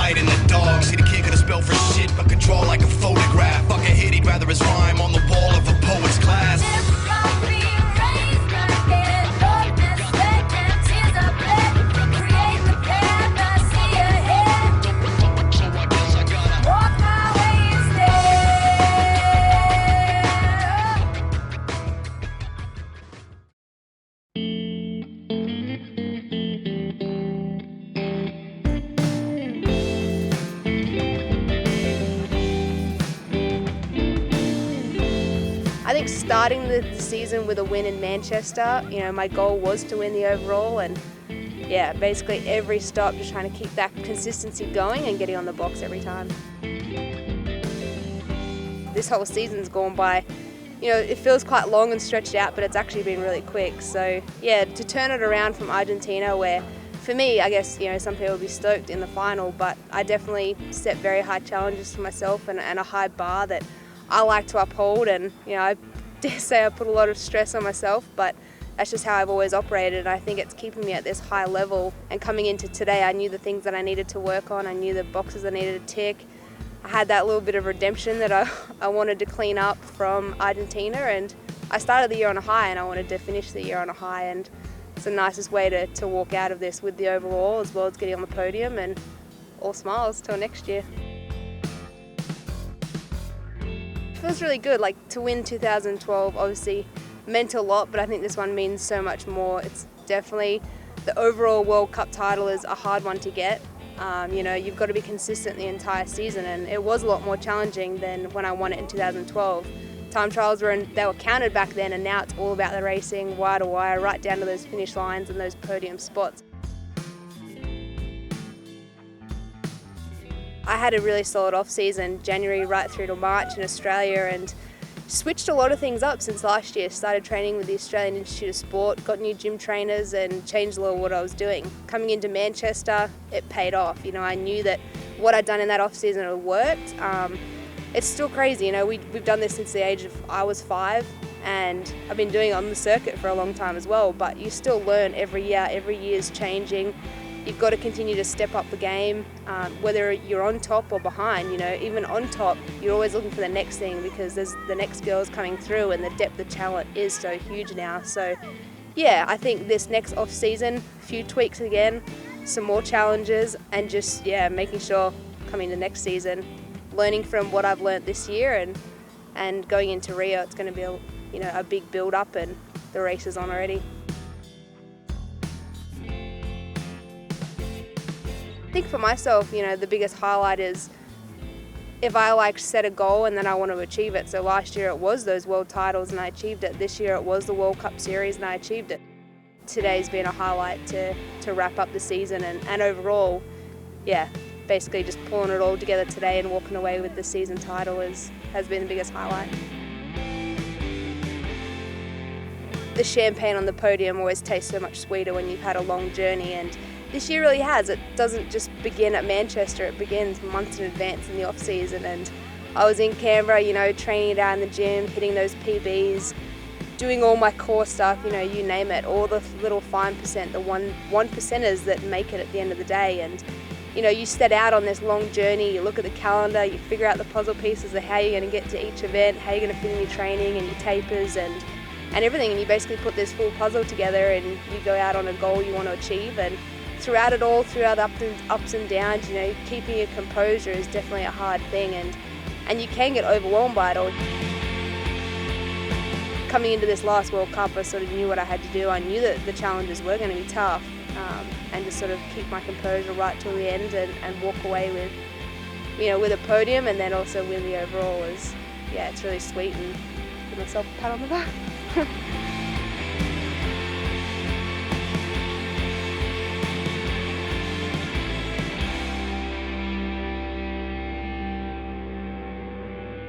fight in the dark. See the kid could have spelled for shit, but could draw like a photograph. Fuck a hit, he'd rather his rhyme on the wall of a poet's class. I think starting the season with a win in Manchester, my goal was to win the overall, and yeah, basically every stop just trying to keep that consistency going and getting on the box every time. This whole season's gone by, it feels quite long and stretched out, but it's actually been really quick. So yeah, to turn it around from Argentina, where for me, I guess, some people will be stoked in the final, but I definitely set very high challenges for myself and a high bar that I like to uphold, and I dare say I put a lot of stress on myself, but that's just how I've always operated, and I think it's keeping me at this high level. And coming into today, I knew the things that I needed to work on, I knew the boxes I needed to tick. I had that little bit of redemption that I wanted to clean up from Argentina, and I started the year on a high and I wanted to finish the year on a high, and it's the nicest way to walk out of this with the overall as well as getting on the podium, and all smiles till next year. Feels really good. Like, to win 2012 obviously meant a lot, but I think this one means so much more. It's definitely, the overall World Cup title is a hard one to get. You've got to be consistent the entire season, and it was a lot more challenging than when I won it in 2012. Time trials were counted back then, and now it's all about the racing, wire to wire, right down to those finish lines and those podium spots. I had a really solid off-season, January right through to March in Australia, and switched a lot of things up since last year. Started training with the Australian Institute of Sport, got new gym trainers, and changed a little what I was doing. Coming into Manchester, it paid off. I knew that what I'd done in that off-season had worked. It's still crazy, we've done this since the age of, I was 5, and I've been doing it on the circuit for a long time as well, but you still learn every year's changing. You've got to continue to step up the game, whether you're on top or behind. Even on top, you're always looking for the next thing, because there's the next girls coming through, and the depth of talent is so huge now. So yeah, I think this next off season, a few tweaks again, some more challenges, and just making sure coming to next season, learning from what I've learnt this year, and going into Rio, it's going to be a big build up, and the race is on already. I think for myself, the biggest highlight is if I set a goal and then I want to achieve it. So last year it was those world titles and I achieved it. This year it was the World Cup Series and I achieved it. Today's been a highlight to wrap up the season, and overall, basically just pulling it all together today and walking away with the season title has been the biggest highlight. The champagne on the podium always tastes so much sweeter when you've had a long journey, and this year really has. It doesn't just begin at Manchester, it begins months in advance in the off season, and I was in Canberra, training down in the gym, hitting those PBs, doing all my core stuff, you name it, all the little fine percent, the one percenters that make it at the end of the day. And you set out on this long journey, you look at the calendar, you figure out the puzzle pieces of how you're going to get to each event, how you're going to fit in your training and your tapers and everything, and you basically put this full puzzle together and you go out on a goal you want to achieve. And throughout it all, throughout the ups and downs, keeping your composure is definitely a hard thing, and you can get overwhelmed by it all. Coming into this last World Cup, I sort of knew what I had to do. I knew that the challenges were going to be tough, and just sort of keep my composure right till the end and walk away with a podium, and then also win the overall it's really sweet, and give myself a pat on the back.